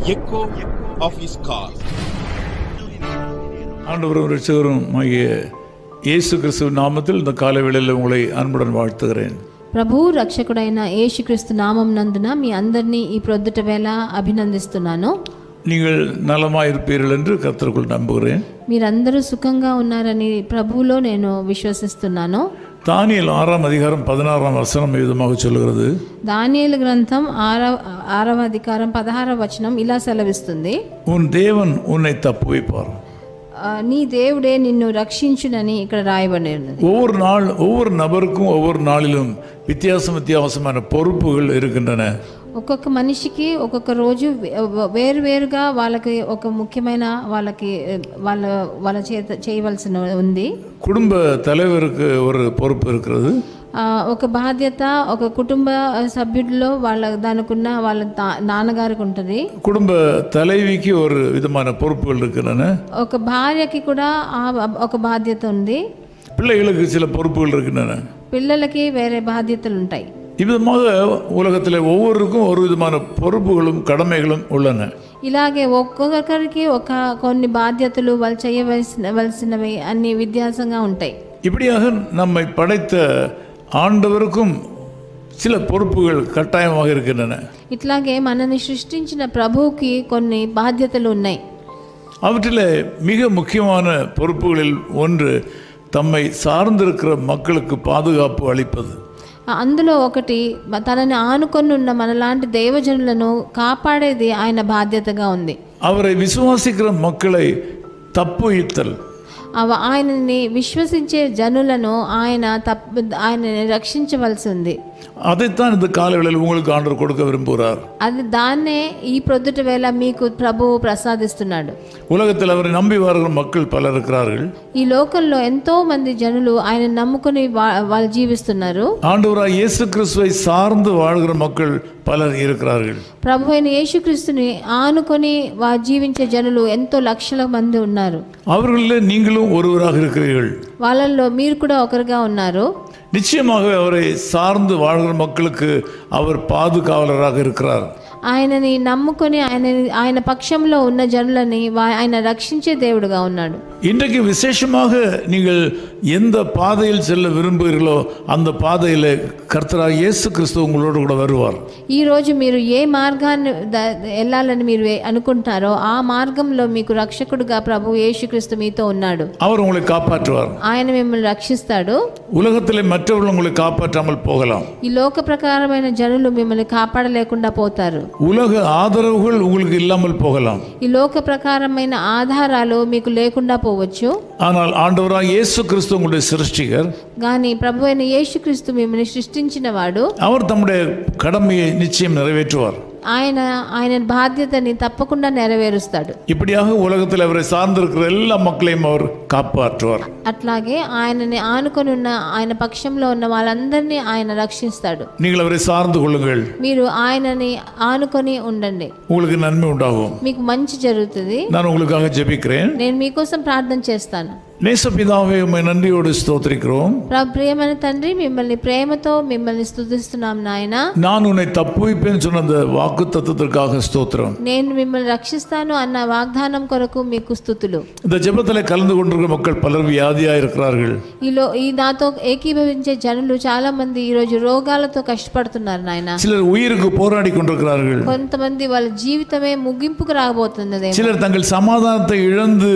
echo of his call. ஆண்டவரும் இரட்சகரும் ஆகிய இயேசு கிறிஸ்துவின் நாமத்தில் இந்த காலை வேளையில் உங்களை அன்புடன் வாழ்த்துகிறேன். ప్రభు రక్షకుడైన యేసుక్రీస్తు నామం నందున మీ అందరినీ ఈ ప్రొద్దుట వేళ అభినందిస్తున్నాను. நீங்கள் நலமாயிருப்பீர்கள் என்று கர்த்தருக்குள் நம்புகிறேன். మీరందరూ సుఖంగా ఉన్నారని ప్రభువులో నేను విశ్వసిస్తున్నాను. தானியேல் 6ஆம் அதிகாரம் 16ஆம் வசனம் விதமாக சொல்கிறது. దానియేలు గ్రంథం 6వ అధికారం 16వ వచనం ఇలా సెలవిస్తుంది. உன் தேவன் உன்னை தப்புவிப்பார். నీ దేవుడే నిన్ను రక్షించునని ఇక్కడ రాయబడి ఉన్నది. ஒவ்வொரு நபருக்கும் ஒவ்வொரு நாளிலும் வித்தியாசமான பொறுப்புகள் இருக்கின்றன. ఒక్కొక్క మనిషికి ఒక్కొక్క రోజు వేరువేరుగా వాళ్ళకి ఒక ముఖ్యమైన వాళ్ళ చేత చేయవలసిన ఉంది. குடும்ப தலைவருக்கு ஒரு பொறுப்பு இருக்கிறது. ఒక బాధ్యత ఒక కుటుంబ సభ్యుడిలో దానికున్న వాళ్ళ నాన్నగారికి ఉంటుంది. குடும்ப தலைவிக்கு ஒரு விதமான பொறுப்புகள் இருக்கின்றன. ఒక భార్యకి కూడా ఒక బాధ్యత ఉంది. பிள்ளைகளுக்கு சில பொறுப்புகள் இருக்கின்றன. పిల్లలకి వేరే బాధ్యతలు ఉంటాయి. இவ்விதமாக உலகத்தில் ஒவ்வொருக்கும் ஒரு விதமான பொறுப்புகளும் கடமைகளும் உள்ளன. ఇలాగే ఒక్కొక్కరికి కొన్ని బాధ్యతలు వాళ్ళు చేయవలసినవి అన్ని వ్యత్యాసంగా ఉంటాయి. இப்படியாக நம்மை படைத்த ஆண்டவருக்கும் சில பொறுப்புகள் கட்டாயமாக இருக்கின்றன. ఇట్లాగే మనల్ని సృష్టించిన ప్రభువుకి కొన్ని బాధ్యతలు ఉన్నాయి. அவற்றிலே மிக முக்கியமான பொறுப்புகளில் ஒன்று தம்மை சார்ந்திருக்கிற மக்களுக்கு பாதுகாப்பு அளிப்பது. అందులో ఒకటి తనని ఆనుకొని ఉన్న మనలాంటి దైవజనులను కాపాడేది ఆయన బాధ్యతగా ఉంది. அவரை விசுவாசிக்கிற மக்களை தப்புவித்தல். ఆయనని విశ్వసించే జనులను ఆయనని రక్షించవలసి ఉంది. அதைத்தான் இந்த காலவேளையில் உங்களுக்கு ஆண்டவர் கொடுக்க விரும்புகிறார். దాన్నే ఈ ప్రొద్దుట వేళ మీకు ప్రభువు ప్రసాదిస్తున్నాడు. உலகத்தில் அவரை நம்பி வருகிற மக்கள் பலர் இருக்கிறார்கள். ఈ లోకంలో ఎంతో మంది జనులు ఆయన నమ్ముకొని వాళ్ళు జీవిస్తున్నారు. ஆண்டவராய் இயேசு கிறிஸ்துவை சார்ந்து வாழ்கிற மக்கள் பலர் இருக்கிறார்கள். ప్రభు అయిన యేసుక్రీస్తుని ఆనుకొని జీవించే జనులు ఎంతో లక్షల మంది ఉన్నారు. அவர்களிலே நீங்களும் ஒருவராக இருக்கிறீர்கள். వాళ్ళల్లో మీరు కూడా ఒకరుగా ఉన్నారు. நிச்சயமாக அவரை சார்ந்து வாழ்கிற மக்களுக்கு அவர் பாதுகாவலராக இருக்கிறார். ఆయనని నమ్ముకొని ఆయన పక్షంలో ఉన్న జనులని ఆయన రక్షించే దేవుడుగా ఉన్నాడు. இன்றைக்கு விசேஷமாக நீங்கள் எந்த பாதையில் செல்ல விரும்புகிறீர்களோ அந்த பாதையில் கர்த்தராகிய இயேசு கிறிஸ்து உங்களோடு கூட வருவார். ఈ రోజు మీరు ఏ మార్గాన్ని వెళ్ళాలని మీరు అనుకుంటారో ఆ మార్గంలో మీకు రక్షకుడుగా ప్రభు యేసుక్రీస్తు మీతో ఉన్నాడు. அவர் உங்களை காப்பாற்றுவார். ఆయన మిమ్మల్ని రక్షిస్తాడు. உலகத்திலே மற்றவர்கள் உங்களை காப்பாற்றாமல் போகலாம். ఈ లోక ప్రకారమైన జనులు మిమ్మల్ని కాపాడలేకుండా పోతారు. உலக ஆதரவுகள் உங்களுக்கு இல்லாமல் போகலாம். ఈ లోక ప్రకారమైన ఆధారాలు మీకు లేకుండా పోవచ్చు. ஆனால் ஆண்டவராகிய இயேசு கிறிஸ்து உங்களுடைய சிருஷ்டிகர். కానీ ప్రభు అయిన యేసుక్రీస్తు మిమ్మల్ని సృష్టించిన వాడు. அவர் தம்முடைய கடமையை நிச்சயம் நிறைவேற்றுவார். ఆయన బాధ్యతని తప్పకుండా నెరవేరుస్తాడు. இப்படியாக உலகத்தில் அவரை சார்ந்திருக்கிற எல்லா மக்களையும் அவர் காப்பாற்றுவார். అట్లాగే ఆయనని ఆనుకొని ఉన్న ఆయన పక్షంలో ఉన్న వాళ్ళందరినీ ఆయన రక్షిస్తాడు. நீங்கள் அவரை சார்ந்து கொள்ளுங்கள். మీరు ఆయనని ఆనుకొని ఉండండి. உங்களுக்கு நன்மை உண்டாகும். మీకు మంచి జరుగుతుంది. நான் உங்களுக்காக ஜெபிக்கிறேன். నేను మీకోసం ప్రార్థన చేస్తాను. நேசபிதாவே உம்மை நன்றியோடு ஸ்தோத்திரிக்கிறோம். ప్రియమైన తండ్రి ప్రేమతో మిమ్మల్ని స్తుతిస్తున్నాం నాయన. நான் உன்னை தப்புவிப்பேன் சொன்ன அந்த வாக்குத்தத்தத்திற்காக ஸ்தோத்திரம். నేను మిమ్మల్ని రక్షిస్తాను అన్న వాగ్దానం కొరకు మీకు స్తుతులు. இந்த ஜெபத்தில் கலந்து கொண்டிருக்கிற மக்கள் பலர் வியாதியாக இருக்கிறார்கள். ఈ నాతో ఏకీభవించే జనులు చాలా మంది ఈ రోజు రోగాలతో కష్టపడుతున్నారు నాయన. சிலர் உயிருக்கு போராடி கொண்டிருக்கிறார்கள். కొంతమంది వాళ్ళ జీవితమే ముగింపుకు రాబోతున్నది. சிலர் தங்கள் சமாதானத்தை இழந்து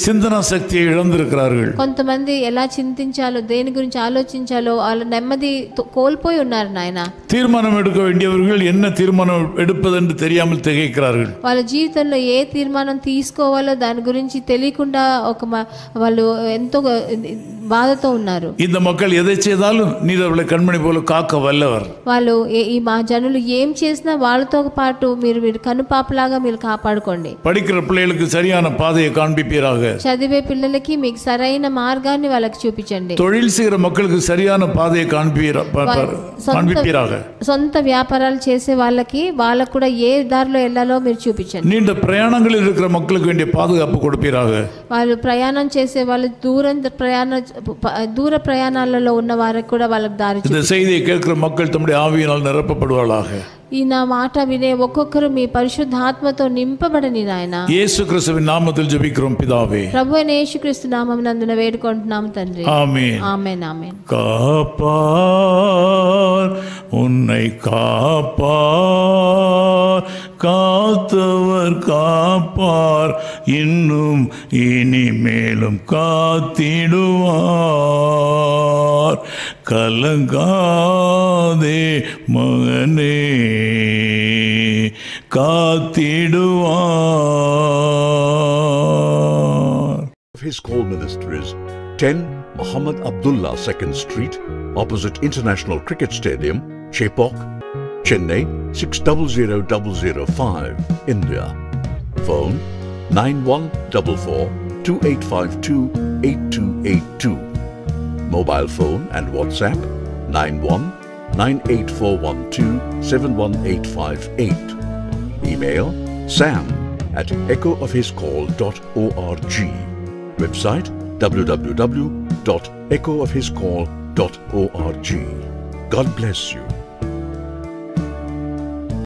சிந்தனா சக்தியை இழந்து కొంతమంది ఎలా చింతించాలో దేని గురించి ఆలోచించాలో వాళ్ళ నెమ్మది కోల్పోయి ఉన్నారు నాయన. தீர்மானம் எடுக்க வேண்டியவர்கள் என்ன தீர்மானம் எடுப்பதென்று தெரியாமல் திகைக்கிறார்கள். వాళ్ళ జీవితంలో ఏ తీర్మానం తీసుకోవాలో దాని గురించి తెలియకుండా వాళ్ళు ఎంతో బాధతో ఉన్నారు. இந்த மக்கள் எதை செய்தாலும் நீர் அவளை கண்மணி போல காக்க வல்லவர். వాళ్ళు మా జనులు ఏం చేసినా వాళ్ళతో పాటు మీరు కనుపాపలాగా మీరు కాపాడుకోండి. படிக்கிற பிள்ளைகளுக்கு சரியான பாதையை காண்பிப்பீராக. చదివే పిల్లలకి మీకు సరైన మార్గాన్ని వాళ్ళకి చూపించండి. தொழில் செய்கிற மக்களுக்கு சரியான பாதையை காண்பிப்பீராக. సొంత వ్యాపారాలు చేసే వాళ్ళకి కూడా ఏ దారిలో వెళ్ళాలో మీరు చూపించండి. நீண்ட பிரயாணங்களில் இருக்கிற மக்களுக்கு வேண்டிய பாதுகாப்பு கொடுப்பீராக. వాళ్ళు ప్రయాణం చేసే వాళ్ళు దూరం ప్రయాణం దూర ప్రయాణాలలో ఉన్న వారికి కూడా వాళ్ళకి దారి இந்த செய்தியை கேட்கிற மக்கள் தம்முடைய ஆவியினால் நிரப்பப்படுவார்களாக. ఈ నా మాట వినే ఒక్కొక్కరు మీ పరిశుద్ధాత్మతో నింపబడని నాయన. இயேசு கிறிஸ்துவின் நாமத்தில் ஜெபிக்கிறோம் பிதாவே. ప్రభువైన యేసుక్రీస్తు నామమునందున వేడుకుంటున్నాం తండ్రి. ஆமென். ఆమేన్ ఆమేన్. காப்பார் உன்னை காப்பார், காத்தவர் காப்பார், இன்னும் இனிமேலும் காத்திடுவார். கலங்காதே மகனே, காத்திடுவார். His Call Ministries, 10 Muhammad Abdullah 2nd Street, opposite International Cricket Stadium, Chepauk, Chennai 600005, India. Phone 9144-2852-8282. Mobile phone and WhatsApp 91-98412-71858. Email sam@echoofhiscall.org. Website www.echoofhiscall.org. God bless you.